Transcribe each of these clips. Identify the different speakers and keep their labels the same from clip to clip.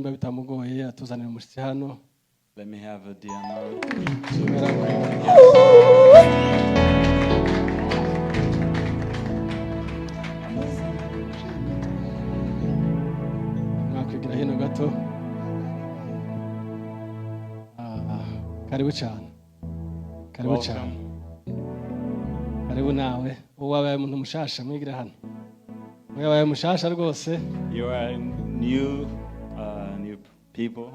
Speaker 1: nimba bitamugoye atuzanira umushyitsi hano.
Speaker 2: Let me have a diamond.
Speaker 1: Mwakwigira hino gato. Karibu cyane. Karibu cyane. Karibu nawe. Uwabaye umuntu mushasha mwigira hano. Uwabaye mushasha rwose.
Speaker 2: You are new people.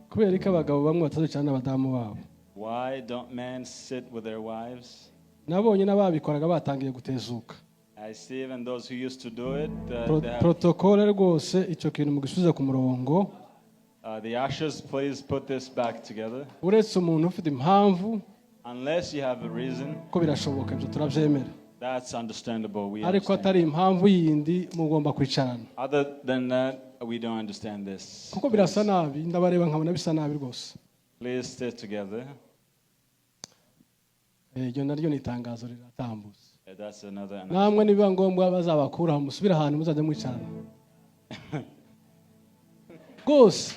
Speaker 1: Kubera ko abagabo bamwe batazicana abadamu babo.
Speaker 2: Why don't men sit with their wives?
Speaker 1: Nabonye nababikoraga batangiye gutezuka.
Speaker 2: I see even those who used to do it.
Speaker 1: Protocol rwose icyo kintu mugisubiza ku murongo.
Speaker 2: The ushers, please put this back together.
Speaker 1: Uretse umuntu ufite impamvu.
Speaker 2: Unless you have a reason.
Speaker 1: Ko birashoboka ibyo turabyemera.
Speaker 2: That's understandable. We
Speaker 1: ariko atari impamvu yindi mugomba kwicarana.
Speaker 2: Other than that, we don't understand this.
Speaker 1: Kuko birasa nabi ndabareba nkabona bisa nabi rwose.
Speaker 2: Please stay together.
Speaker 1: Iryo naryo ni itangazo riratambutse.
Speaker 2: That's another.
Speaker 1: Namwe niba ngombwa bazabakura musubira ahantu muzajya mwicarana. Gose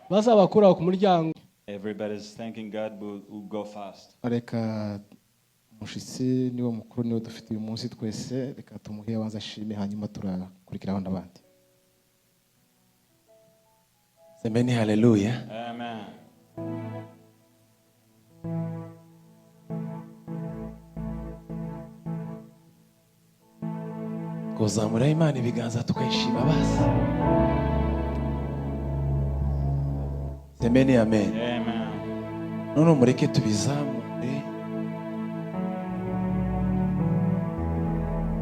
Speaker 1: bazabakura ku muryango.
Speaker 2: Everybody's thanking God, we'll go fast.
Speaker 3: Areka mushitsi niwo mukuru niwo dufite uyu munsi twese, reka tumuhe abanza ashime hanyuma turakurikira abandi abandi.
Speaker 4: Semeni haleluya.
Speaker 2: Amen.
Speaker 4: Kuzamura Imana ibiganza tukayishima basi. Semeni amen.
Speaker 2: Amen.
Speaker 4: None mureke tubizamure.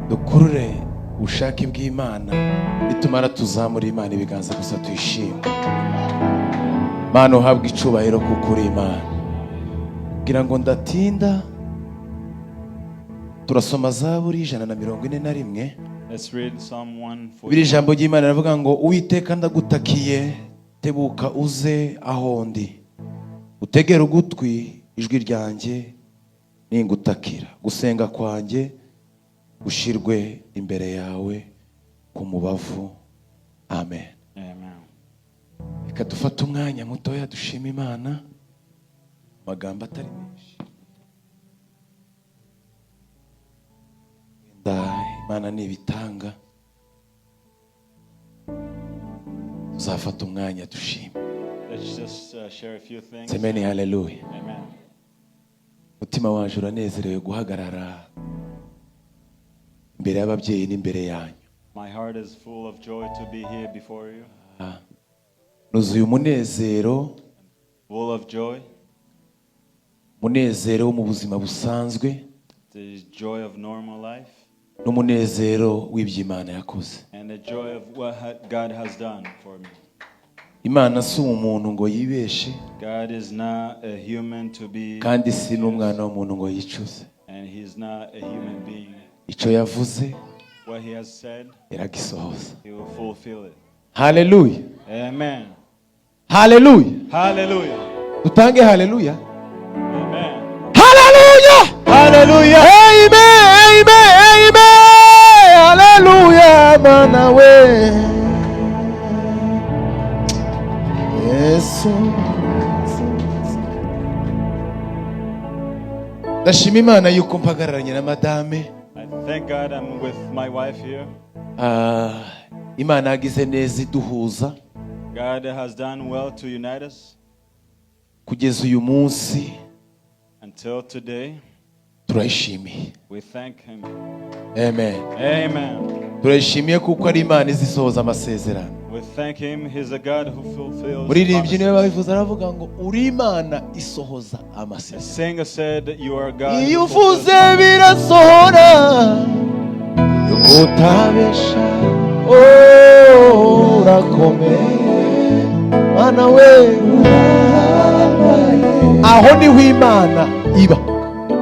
Speaker 4: Dukurure ubushake bw'Imana bitumara tuzamura Imana ibiganza gusa tuyishima. Mana uhabwe icubahiro kuko uri Imana. Ngira ngo ndatinda. Turasoma Zaburi 141.
Speaker 2: Let's read Psalm 140.
Speaker 4: Biri jambo ry'Imana ravuga ngo Uwiteka ndagutakiye tebuka uze aho ndi. Utegera ugutwi ijwi ryanjye ningutakira. Gusenga kwanjye ushirwe imbere yawe ku mubavu. Amen.
Speaker 2: Amen.
Speaker 4: Reka dufate umwanya mutoya dushima Imana. Magambo atari menshi. Imana ni bitanga. Uzafata umwanya dushima.
Speaker 2: Let's just share a few things.
Speaker 4: Semeni haleluya.
Speaker 2: Amen.
Speaker 4: Mutima waje uranezerewe guhagarara imbere y'ababyeyi n'imbere yanyu.
Speaker 2: My heart is full of joy to be here before you.
Speaker 4: Nuzuye umunezero.
Speaker 2: Full of joy.
Speaker 4: Munezero wo mu buzima busanzwe.
Speaker 2: The joy of normal life.
Speaker 4: N'umunezero w'iby'Imana yakoze.
Speaker 2: And the joy of what God has done for me.
Speaker 4: Imana si umuntu ngo yibeshe.
Speaker 2: God is not a human to be.
Speaker 4: Kandi si n'umwana w'umuntu ngo yicuze.
Speaker 2: And he's not a human being.
Speaker 4: Icyo yavuze.
Speaker 2: What he has said.
Speaker 4: Iragisohoza.
Speaker 2: He will fulfill it.
Speaker 4: Haleluya.
Speaker 2: Amen.
Speaker 4: Haleluya.
Speaker 2: Hallelujah.
Speaker 4: Dutange haleluya.
Speaker 2: Amen.
Speaker 4: Haleluya.
Speaker 2: Hallelujah.
Speaker 4: Amen. Amen. Amen. Haleluya Mana we. Yesu. Ndashima Imana yuko mpagararanye na madame.
Speaker 2: I thank God I'm with my wife here.
Speaker 4: Imana yagize neza iduhuza.
Speaker 2: God has done well to unite us.
Speaker 4: Kugeza uyu munsi.
Speaker 2: Until today.
Speaker 4: Turayishimiye.
Speaker 2: We thank him.
Speaker 4: Amen.
Speaker 2: Amen.
Speaker 4: Turayishimiye kuko ari Imana izisohoza amasezerano.
Speaker 2: We thank him. He's a God who fulfills.
Speaker 4: Muririmbyi niwe babivuze aravuga ngo uri Imana isohoza amasezerano.
Speaker 2: The singer said you are God.
Speaker 4: Iyo uvuze birasohora. Yukutabesha. Oh, urakomeye. Mana we. Aho niho Imana iba.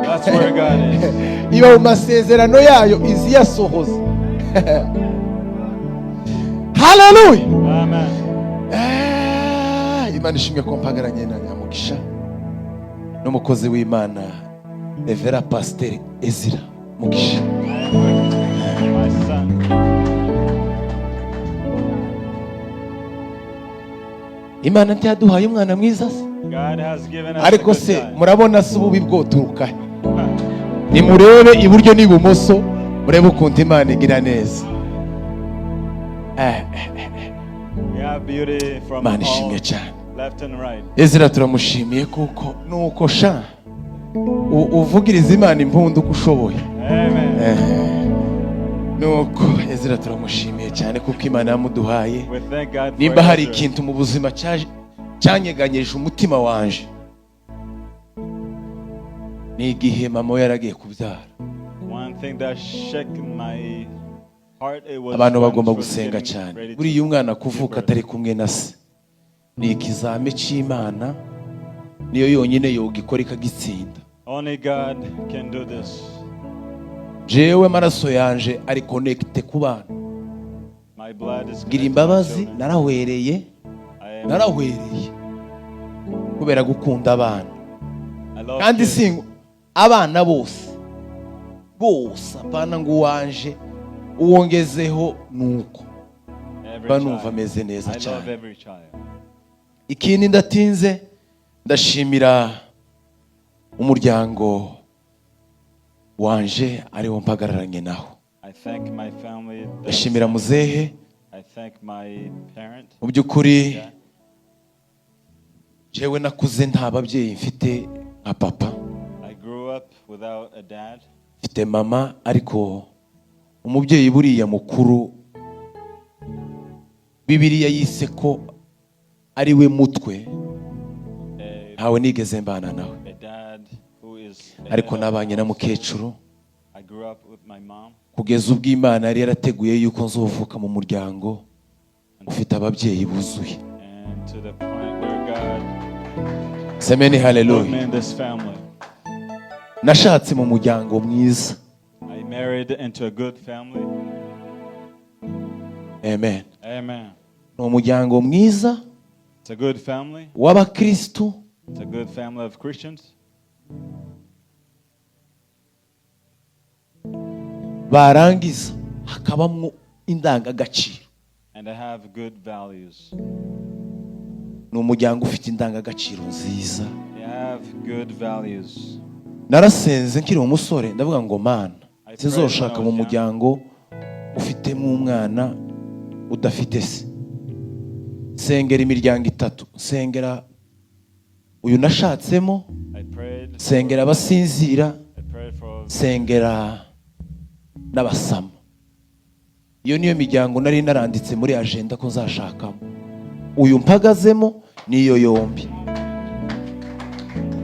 Speaker 2: That's where God is.
Speaker 4: Iba mu masezerano yayo iziyasohoza. Hallelujah.
Speaker 2: Amen.
Speaker 4: Imana ishimwe ko mpagaranye na Nyamugisha n'umukozi w'Imana Evera Pastor Ezira Mugisha.
Speaker 2: My son.
Speaker 4: Imana ntiyaduhaye umwana mwiza se?
Speaker 2: God has given us a
Speaker 4: Ariko
Speaker 2: good
Speaker 4: se
Speaker 2: child.
Speaker 4: murabona se ububi bwoturuka he? Nimurebe iburyo n'ibumoso murebe ukuntu Imana igira neza.
Speaker 2: We have beauty from
Speaker 4: Imana
Speaker 2: all
Speaker 4: ishimye cyane.
Speaker 2: left and right.
Speaker 4: Ezra turamushimiye kuko nuko sha uvugiriza Imana impundu uko ushoboye.
Speaker 2: Amen.
Speaker 4: Nuko Ezra turamushimiye cyane kuko Imana yamuduhaye.
Speaker 2: We thank God for
Speaker 4: Nimba hari
Speaker 2: Ezra.
Speaker 4: ikintu mu buzima cyanyeganyeje umutima wanje, ni igihe mama we yaragiye kubyara.
Speaker 2: One thing that shook my heart, it was
Speaker 4: Abantu
Speaker 2: when
Speaker 4: bagomba
Speaker 2: she was
Speaker 4: gusenga
Speaker 2: getting
Speaker 4: cyane.
Speaker 2: ready to
Speaker 4: Buriya umwana
Speaker 2: give
Speaker 4: kuvuka
Speaker 2: birth.
Speaker 4: atari kumwe na se ni ikizame cy'Imana, niyo yonyine yogikora ikagitsinda.
Speaker 2: Only God can do this.
Speaker 4: Jewe amaraso yanje ari connecte ku bana.
Speaker 2: My blood is
Speaker 4: Gira
Speaker 2: connected to my
Speaker 4: imbabazi,
Speaker 2: children.
Speaker 4: narahwereye
Speaker 2: I
Speaker 4: kubera gukunda abana.
Speaker 2: love
Speaker 4: Kandi
Speaker 2: kids.
Speaker 4: singo abana bose apana ngo wanje uwongezeho nuko
Speaker 2: Every
Speaker 4: banumva
Speaker 2: child.
Speaker 4: ameze neza
Speaker 2: I love
Speaker 4: cyane.
Speaker 2: every child.
Speaker 4: Ikindi ndatinze ndashimira umuryango wanje ariwo mpagararanye naho.
Speaker 2: I thank my family.
Speaker 4: Ndashimira muzehe,
Speaker 2: I thank my parent.
Speaker 4: mu by'ukuri
Speaker 2: Yeah.
Speaker 4: jewe nakuze nta babyeyi mfite nka papa,
Speaker 2: I grew up without a dad.
Speaker 4: mfite mama, ariko umubyeyi buriya mukuru Bibiliya yise ko ari we mutwe, ntawe nigeze mbana nawe.
Speaker 2: A dad who is a
Speaker 4: Ariko
Speaker 2: head of
Speaker 4: nabanye
Speaker 2: the
Speaker 4: na
Speaker 2: house.
Speaker 4: mukecuru
Speaker 2: I grew up with my mom.
Speaker 4: kugeza ubwo Imana yari yarateguye yuko nzovuka mu muryango ufite ababyeyi buzuye.
Speaker 2: And to the point where God
Speaker 4: Semeni
Speaker 2: put me
Speaker 4: haleluya.
Speaker 2: in this family.
Speaker 4: Nashatse mu muryango mwiza.
Speaker 2: I married into a good family.
Speaker 4: Amen.
Speaker 2: Amen.
Speaker 4: Ni umuryango mwiza
Speaker 2: It's a good family.
Speaker 4: w'abakristu
Speaker 2: It's a good family of Christians.
Speaker 4: barangiza hakabamwo indangagaciro.
Speaker 2: And I have good values.
Speaker 4: Ni umuryango ufite indangagaciro nziza.
Speaker 2: They have good values.
Speaker 4: Narasenze nkiri umusore ndavuga ngo Mana sinzoshaka mu muryango ufitemo umwana udafite se. Sengera imiryango itatu, sengera uyu nashatsemo,
Speaker 2: I prayed.
Speaker 4: sengera abasinzira,
Speaker 2: I prayed for.
Speaker 4: sengera n'abasama. Iyo niyo miryango nari naranditse muri agenda ko nzashakamo. Uyu mpagazemo niyo yombi.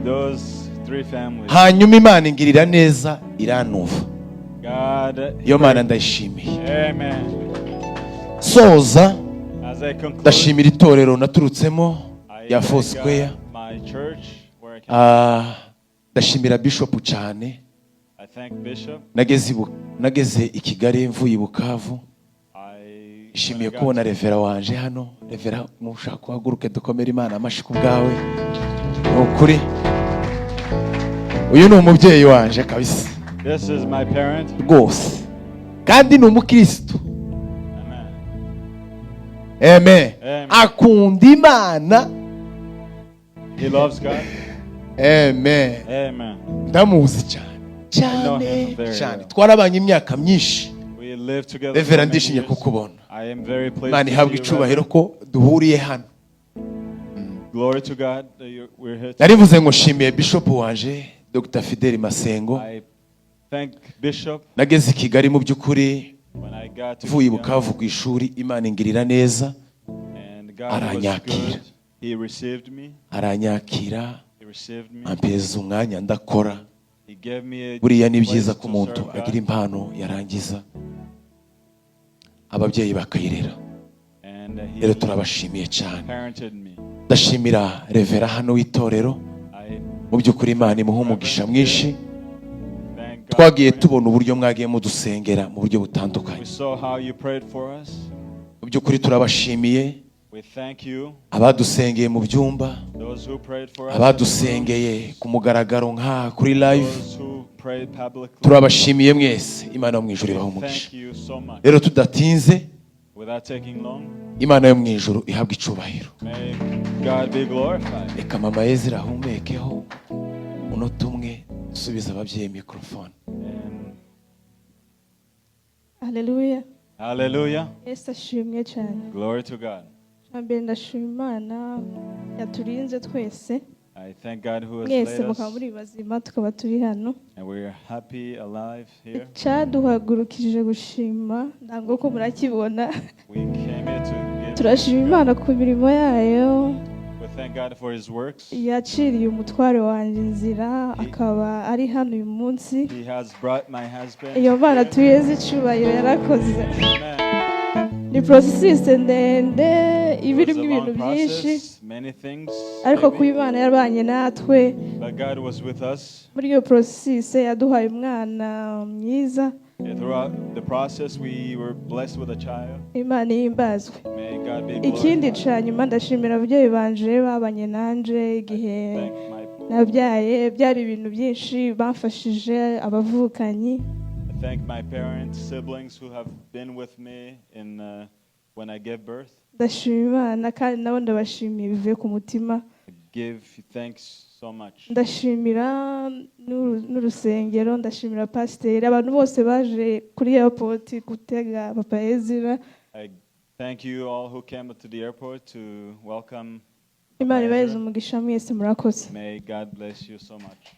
Speaker 2: Those three families.
Speaker 4: Hanyuma Imana ingirira neza iranumva.
Speaker 2: God.
Speaker 4: Iyo Mana ndayishimiye.
Speaker 2: Amen.
Speaker 4: Soza
Speaker 2: As I conclude,
Speaker 4: ndashimira itorero naturutsemo
Speaker 2: I
Speaker 4: ya
Speaker 2: thank
Speaker 4: Foursquare.
Speaker 2: my church where I came.
Speaker 4: Ndashimira Bishop cyane.
Speaker 2: I thank Bishop.
Speaker 4: Nageze i Kigali mvuye i Bukavu.
Speaker 2: I
Speaker 4: Ishimiye
Speaker 2: got
Speaker 4: kubona
Speaker 2: to-
Speaker 4: Revera wanje hano. Revera mushaka kuhaguruke dukomere Imana amashyi ku bwawe. Ni ukuri uyu ni umubyeyi wanje kabisa
Speaker 2: This is my parent.
Speaker 4: rwose, kandi ni umukristo.
Speaker 2: Amen.
Speaker 4: Amen.
Speaker 2: Amen.
Speaker 4: Akunda Imana.
Speaker 2: He loves God.
Speaker 4: Amen.
Speaker 2: Amen.
Speaker 4: Ndamuzi cyane
Speaker 2: know
Speaker 4: cyane
Speaker 2: him very
Speaker 4: cyane,
Speaker 2: well.
Speaker 4: twarabanye imyaka myinshi.
Speaker 2: We live together.
Speaker 4: Revera
Speaker 2: for many
Speaker 4: ndishimye
Speaker 2: years.
Speaker 4: kukubona.
Speaker 2: I am very pleased
Speaker 4: Imana
Speaker 2: to
Speaker 4: ihabwe
Speaker 2: see you,
Speaker 4: icubahiro
Speaker 2: Reverend.
Speaker 4: ko duhuriye hano.
Speaker 2: Glory to God that we're here.
Speaker 4: Narivuze ngo nshimiye Bishop wanje Dr. Fidel Masengo.
Speaker 2: I thank Bishop.
Speaker 4: Nageze i Kigali mu by'ukuri
Speaker 2: When I got to
Speaker 4: mvuye i
Speaker 2: Kigali,
Speaker 4: Bukavu ku ishuri, Imana ingirira neza,
Speaker 2: and God was
Speaker 4: aranyakira.
Speaker 2: good. He received me.
Speaker 4: aranyakira,
Speaker 2: He received me.
Speaker 4: ampeza umwanya ndakora.
Speaker 2: He gave me a
Speaker 4: Buriya ni
Speaker 2: place
Speaker 4: byiza
Speaker 2: to
Speaker 4: ko umuntu
Speaker 2: serve God.
Speaker 4: agira impano yarangiza ababyeyi bakayirera.
Speaker 2: And
Speaker 4: Rero
Speaker 2: he
Speaker 4: turabashimiye cyane.
Speaker 2: parented me.
Speaker 4: Ndashimira Revera hano w'itorero,
Speaker 2: I
Speaker 4: mu by'ukuri Imana imuha umugisha mwinshi.
Speaker 2: thank God.
Speaker 4: Twagiye
Speaker 2: for him.
Speaker 4: tubona uburyo mwagiye mudusengera mu buryo butandukanye.
Speaker 2: We saw how you prayed for us.
Speaker 4: Mu by'ukuri turabashimiye
Speaker 2: We thank you.
Speaker 4: abadusengeye mu byumba,
Speaker 2: Those who prayed for us.
Speaker 4: abadusengeye ku mugaragaro nka kuri live.
Speaker 2: Those who prayed publicly.
Speaker 4: Turabashimiye mwese, Imana yo mu ijuru ibahe umugisha.
Speaker 2: Thank you so much.
Speaker 4: Rero tudatinze
Speaker 2: without taking long.
Speaker 4: Imana yo mu ijuru ihabwa icubahiro.
Speaker 2: May God be glorified.
Speaker 4: Reka mama Ezra ahumekeho umunota umwe dusubiza ababyeyi microphone.
Speaker 5: Hallelujah.
Speaker 2: Hallelujah.
Speaker 5: Yesu ashimwe cyane.
Speaker 2: Glory to God.
Speaker 5: Mbere ndashima Imana yaturinze twese.
Speaker 2: I thank God who has
Speaker 5: Mwese
Speaker 2: led
Speaker 5: mukaba
Speaker 2: us,
Speaker 5: muri bazima tukaba turi hano.
Speaker 2: and we are happy, alive here.
Speaker 5: Cyaduhagurukije gushima ntabwo ko murakibona.
Speaker 2: We came here to give.
Speaker 5: Turashima Imana ku mirimo yayo.
Speaker 2: We thank God for His works.
Speaker 5: Yaciriye umutware wanjye inzira akaba ari hano uyu munsi.
Speaker 2: He has brought my husband.
Speaker 5: Iyo Mana
Speaker 2: here.
Speaker 5: tuyeze icyubahiro yarakoze.
Speaker 2: Amen.
Speaker 5: Ni process ndende
Speaker 2: It was
Speaker 5: ibirimo
Speaker 2: a
Speaker 5: ibintu
Speaker 2: long
Speaker 5: byinshi.
Speaker 2: process, many things,
Speaker 5: Ariko ku
Speaker 2: maybe,
Speaker 5: Imana yabanye natwe.
Speaker 2: but God was with us.
Speaker 5: Muri iyo process yaduhaye umwana mwiza.
Speaker 2: And throughout the process, we were blessed with a child.
Speaker 5: Imana ihimbazwe.
Speaker 2: May God be
Speaker 5: Ikindi
Speaker 2: glorified.
Speaker 5: ca nyuma ndashimira ababyeyi banje babanye nanje igihe
Speaker 2: Thank my
Speaker 5: nabyaye byari ibintu byinshi bamfashije abavukanyi.
Speaker 2: I thank my parents, siblings who have been with me in when I gave birth.
Speaker 5: Ndashima Imana kandi nabo ndabashimiye bivuye ku mutima.
Speaker 2: I give thanks so much.
Speaker 5: Ndashimira n'urusengero, ndashimira pasiteri, abantu bose baje kuri airport gutega Papa Ezra.
Speaker 2: I thank you all who came to the airport to welcome
Speaker 5: Imana
Speaker 2: Papa
Speaker 5: ibahe
Speaker 2: Ezra.
Speaker 5: umugisha mwese murakoze.
Speaker 2: May God bless you so much.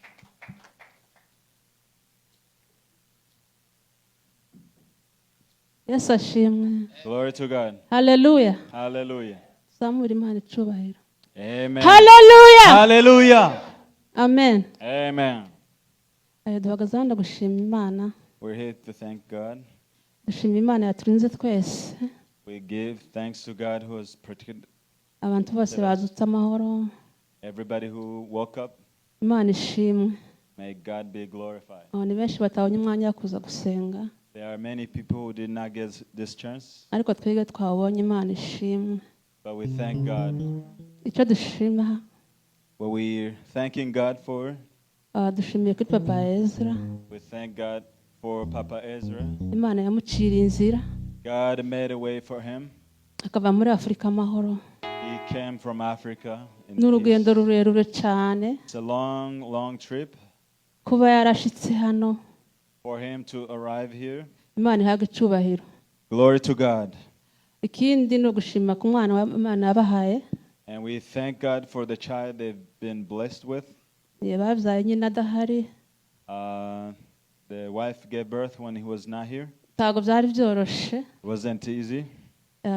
Speaker 6: Yesu ashimwe.
Speaker 2: Glory to God.
Speaker 6: Haleluya.
Speaker 2: Hallelujah.
Speaker 6: Zamura Imana icubahiro.
Speaker 2: Amen.
Speaker 6: Haleluya.
Speaker 2: Hallelujah.
Speaker 6: Amen.
Speaker 2: Amen.
Speaker 6: Duhagaze hano gushima Imana.
Speaker 2: We're here to thank God.
Speaker 6: Dushima Imana yaturinze twese.
Speaker 2: We give thanks to God who has protected
Speaker 6: Abantu bose badutse amahoro.
Speaker 2: everybody who woke up.
Speaker 6: Imana ishimwe.
Speaker 2: May God be glorified.
Speaker 6: Abantu benshi batabonye umwanya wo kuza gusenga.
Speaker 2: There are many people who did not get this chance,
Speaker 6: Ariko twebwe twabonye Imana ishimwe.
Speaker 2: but we thank God.
Speaker 6: Icyo dushima,
Speaker 2: What we're thanking God for,
Speaker 6: dushimiye kuri Papa Ezra.
Speaker 2: we thank God for Papa Ezra.
Speaker 6: Imana yamuciriye inzira.
Speaker 2: God made a way for him.
Speaker 6: Akava muri Afurika amahoro.
Speaker 2: He came from Africa in
Speaker 6: N'urugendo
Speaker 2: peace.
Speaker 6: rurerure cyane.
Speaker 2: It's a long, long trip
Speaker 6: Kuba yarashitse hano.
Speaker 2: for him to arrive here.
Speaker 6: Imana ihabwe icyubahiro.
Speaker 2: Glory to God.
Speaker 6: Ikindi no gushima ku mwana wa Imana yabahaye.
Speaker 2: And we thank God for the child they've been blessed with.
Speaker 6: Bavyaye nyine adahari.
Speaker 2: The wife gave birth when he was not here.
Speaker 6: Ntabwo byari byoroshe.
Speaker 2: It wasn't easy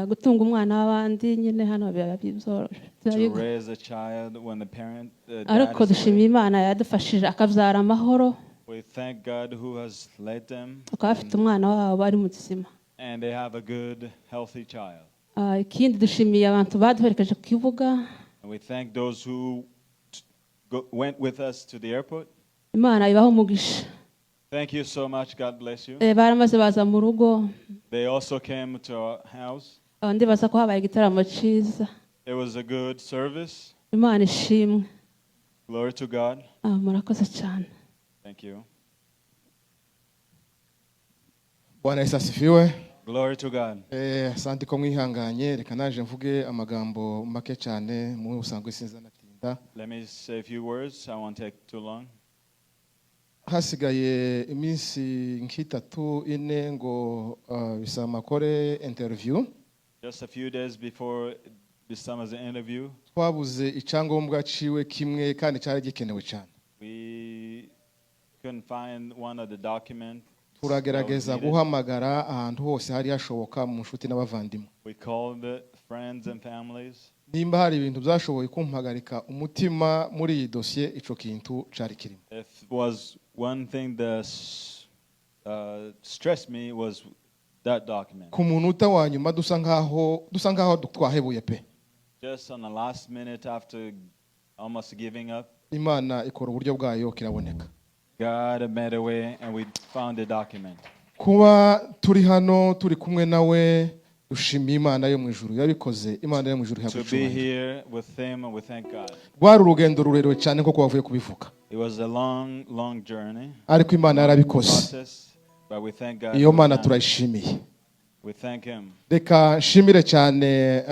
Speaker 6: Gutunga umwana w'abandi nyine hano biba byoroshe.
Speaker 2: to raise a child when the parent dad
Speaker 6: Ariko
Speaker 2: is
Speaker 6: dushima
Speaker 2: away.
Speaker 6: Imana yadufashije akabyara amahoro.
Speaker 2: We thank God who has led them,
Speaker 6: Akaba afite umwana wabo ari muzima.
Speaker 2: and they have a good, healthy child.
Speaker 6: Ikindi dushimiye abantu baduherekeje ku kibuga.
Speaker 2: And we thank those who went with us to the airport.
Speaker 6: Imana ibaho umugisha.
Speaker 2: Thank you so much. God bless you.
Speaker 6: Baramaze baza mu rugo.
Speaker 2: They also came to our house.
Speaker 6: Abandi baza ko habaye igitaramo cyiza.
Speaker 2: It was a good service.
Speaker 6: Imana ishimwe.
Speaker 2: Glory to God.
Speaker 6: Murakoze cyane.
Speaker 2: Thank you.
Speaker 3: Bwana Yesu asifiwe.
Speaker 2: Glory to God.
Speaker 3: Asante ko mwihanganye, reka naje mvuge amagambo make cyane mu usanzwe sinza natinda.
Speaker 2: Let me say a few words. I won't take too long.
Speaker 3: Hasigaye iminsi nk'itatu ine ngo bisama kore interview.
Speaker 2: Just a few days before this summer's interview,
Speaker 3: Twabuze icyangombwa ciwe kimwe kandi cyari gikenewe cyane.
Speaker 2: we couldn't find one of the documents.
Speaker 3: Turagerageza guhamagara ahantu hose hari hashoboka mu nshuti n'abavandimwe.
Speaker 2: We called the friends and families.
Speaker 3: Nimba hari ibintu byashoboye kumpagarika umutima muri iyi dossier ico kintu cari kirimo.
Speaker 2: If was one thing that stressed me was that document.
Speaker 3: Ku munota wa nyuma dusa nkaho twahebuye pe.
Speaker 2: Just on the last minute after almost giving up,
Speaker 3: Imana ikora uburyo bwayo kiraboneka.
Speaker 2: God made a way and we found the document.
Speaker 3: Kuba turi hano turi kumwe nawe dushimiye Imana yo mu ijuru yabikoze. Imana yo mu ijuru
Speaker 2: To be here with him, and we thank God.
Speaker 3: Rwari urugendo rurerure cyane nko bavuye kubivuga.
Speaker 2: It was a long, long journey.
Speaker 3: Ariko Imana yarabikoze.
Speaker 2: Process, but we thank God.
Speaker 3: Iyo Mana turayishimiye.
Speaker 2: We thank him.
Speaker 3: reka nshimire cyane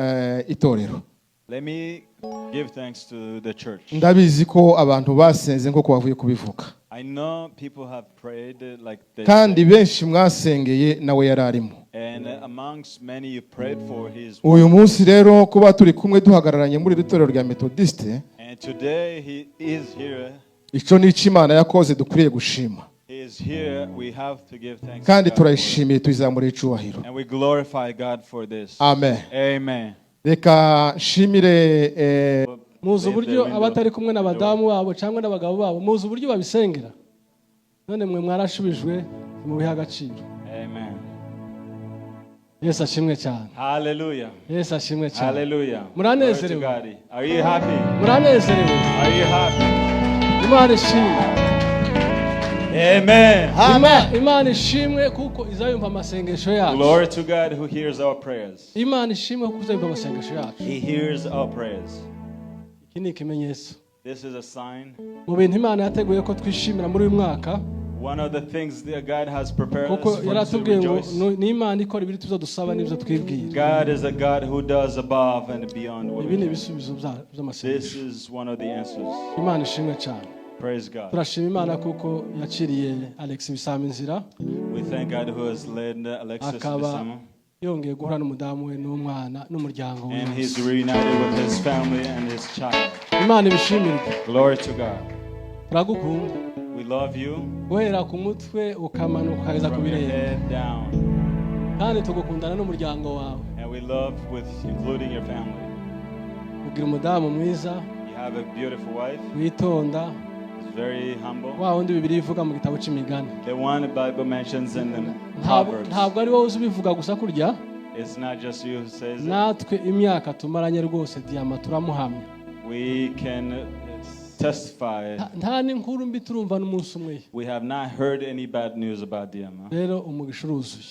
Speaker 3: itorero.
Speaker 2: Let me give thanks to the church.
Speaker 3: Ndabizi ko abantu basenze nk'uko bavuye kubivuga.
Speaker 2: I know people have prayed like they
Speaker 3: kandi
Speaker 2: said.
Speaker 3: benshi mwasengeye nawe yararimo.
Speaker 2: And amongst many you prayed for his
Speaker 3: uyu munsi rero kuba turi kumwe duhagararanye muri itorero rya Methodiste,
Speaker 2: and today he is here.
Speaker 3: ico ni Imana yakoze dukwiriye gushima.
Speaker 2: He is here. We have to give thanks
Speaker 3: kandi
Speaker 2: to God for it.
Speaker 3: turayishimiye tuyizamure icubahiro.
Speaker 2: And we glorify God for this.
Speaker 3: Amen.
Speaker 2: Amen.
Speaker 3: Reka nshimire
Speaker 1: muzi uburyo abatari kumwe n'abadamu babo cyangwa n'abagabo babo, muzi uburyo babisengera, none mwe mwarashubijwe mu biha agaciro.
Speaker 2: Amen.
Speaker 1: Yesu ashimwe cyane.
Speaker 2: Hallelujah.
Speaker 1: Yesu ashimwe cyane.
Speaker 2: Hallelujah.
Speaker 1: Muranezerewe.
Speaker 2: Glory to God. Are you happy?
Speaker 1: Muranezerewe.
Speaker 2: Are you happy?
Speaker 1: Imana ishimwe.
Speaker 2: Amen.
Speaker 1: Imana ishimwe kuko izayumva amasengesho yacu.
Speaker 2: Glory to God who hears our prayers.
Speaker 1: Imana ishimwe kuko izayumva amasengesho yacu.
Speaker 2: He hears our prayers.
Speaker 1: Iki ni ikimenyetso.
Speaker 2: This is a sign.
Speaker 1: Mu bintu Imana yateguye ko twishimira muri uyu mwaka,
Speaker 2: One of the things that God has prepared
Speaker 1: kuko
Speaker 2: us for to
Speaker 1: yaratubwiye ngo
Speaker 2: rejoice.
Speaker 1: ni Imana ikora ibiri tuzo dusaba n'ibyo twibwira.
Speaker 2: God is a God who does above and beyond what
Speaker 1: Ibi ni
Speaker 2: we do.
Speaker 1: ibisubizo
Speaker 2: This
Speaker 1: by'amasengesho.
Speaker 2: is one of the answers.
Speaker 1: Imana ishimwe cyane.
Speaker 2: Praise God.
Speaker 1: Turashima Imana kuko yaciriye Alex Bisama inzira,
Speaker 2: We thank God who has led Alexis
Speaker 1: akaba
Speaker 2: Bisama.
Speaker 1: yongeye guhura n'umudamu we n'umwana n'umuryango we.
Speaker 2: And he's reunited with his family and his child.
Speaker 1: Imana ibishimirwe.
Speaker 2: Glory to God.
Speaker 1: Turagukunda.
Speaker 2: We love you
Speaker 1: Guhera ku mutwe ukamanuka ukageza ku
Speaker 2: from your
Speaker 1: birenge.
Speaker 2: head down.
Speaker 1: Kandi tugukundana n'umuryango wawe.
Speaker 2: And we love with including your family.
Speaker 1: Ugira umudamu mwiza,
Speaker 2: You have a beautiful wife.
Speaker 1: witonda,
Speaker 2: He's very humble.
Speaker 1: wa wundi Bibiliya ivuga mu gitabo c'imigani.
Speaker 2: The one the Bible mentions in the Proverbs.
Speaker 1: Ntabwo ari wowe uzi ubivuga gusa kurya,
Speaker 2: It's not just you who says it.
Speaker 1: natwe imyaka tumaranye rwose diyama turamuhamya.
Speaker 2: We can testify.
Speaker 1: Nta n'inkuru mbi turumva n'umunsi umwe.
Speaker 2: We have not heard any bad news about them.
Speaker 1: Rero umugisha uruzuye.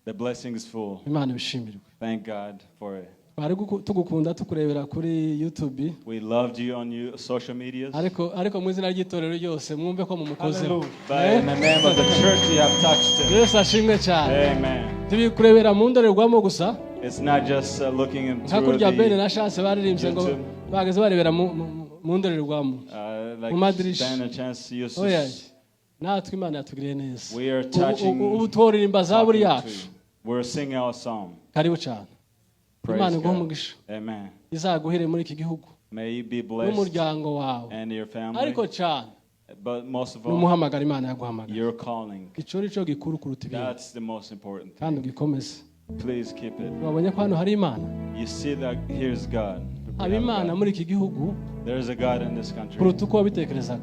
Speaker 2: The blessing is full.
Speaker 1: Imana ibishimirwe.
Speaker 2: Thank God for it.
Speaker 1: Bari tugukunda tukurebera kuri YouTube,
Speaker 2: We loved you on social medias.
Speaker 1: ariko mu izina ry'itorero ryose mwumve ko mumukozeho.
Speaker 2: But in the name of the church, you have touched him.
Speaker 1: Yesu ashimwe cyane.
Speaker 2: Amen.
Speaker 1: Tubikurebera mu ndorerwamo gusa,
Speaker 2: It's not just looking
Speaker 1: nka
Speaker 2: into
Speaker 1: kurya Ben
Speaker 2: the,
Speaker 1: na Chance baririmbye ngo
Speaker 2: YouTube.
Speaker 1: bageze barebera mu ndorerwamo.
Speaker 2: like
Speaker 1: Madirisha.
Speaker 2: stand a chance used to.
Speaker 1: Oya, natwe Imana yatugiriye neza.
Speaker 2: We are touching.
Speaker 1: Ubu tworirimba zaburi
Speaker 2: talking to
Speaker 1: yacu.
Speaker 2: you. We're singing our song.
Speaker 1: Karibu cyane.
Speaker 2: Praise
Speaker 1: Imana iguhe
Speaker 2: God.
Speaker 1: umugisha.
Speaker 2: Amen.
Speaker 1: Izaguhere muri iki gihugu
Speaker 2: May you be blessed
Speaker 1: n'umuryango wawe.
Speaker 2: and your family.
Speaker 1: Ariko cyane
Speaker 2: But most of all,
Speaker 1: n'umuhamagara Imana yaguhamagara.
Speaker 2: your calling.
Speaker 1: Ico nico gikuru kuruta ibindi.
Speaker 2: That's the most important thing.
Speaker 1: Kandi ugikomeze.
Speaker 2: Please keep it.
Speaker 1: Wabonye ko hano hari Imana.
Speaker 2: You see that here's God. We
Speaker 1: Haba
Speaker 2: have
Speaker 1: Imana
Speaker 2: God.
Speaker 1: muri iki gihugu
Speaker 2: There is a God in this country.
Speaker 1: kuruta uko wabitekerezaga.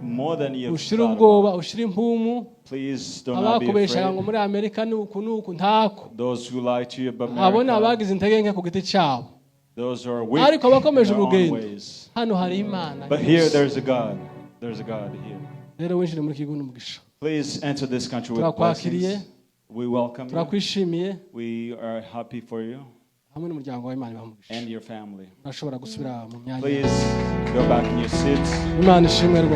Speaker 2: More than you've
Speaker 1: Ushira
Speaker 2: thought
Speaker 1: ubwoba,
Speaker 2: about.
Speaker 1: ushira impumu,
Speaker 2: Please do not be
Speaker 1: abakubeshaga ngo
Speaker 2: afraid.
Speaker 1: muri Amerika ni uku nuku ntako.
Speaker 2: Those who lie to you about
Speaker 1: Abo ni
Speaker 2: America,
Speaker 1: abagize intege nke ku giti cyabo.
Speaker 2: those who are weak
Speaker 1: Ariko
Speaker 2: in
Speaker 1: abakomeje
Speaker 2: their own
Speaker 1: urugendo.
Speaker 2: ways.
Speaker 1: Hano hari Imana.
Speaker 2: But here there's a God. There's a God here.
Speaker 1: Rero winjire muri iki gihugu n'umugisha.
Speaker 2: Please enter this country with
Speaker 1: Turakwakiriye.
Speaker 2: blessings. We welcome you.
Speaker 1: Turakwishimiye
Speaker 2: We are happy for you
Speaker 1: hamwe n'umuryango wa Imana ibamugisha.
Speaker 2: and your family.
Speaker 1: Urashobora gusubira mu myanya.
Speaker 2: Please go back in your seats.
Speaker 1: Imana ishimwe.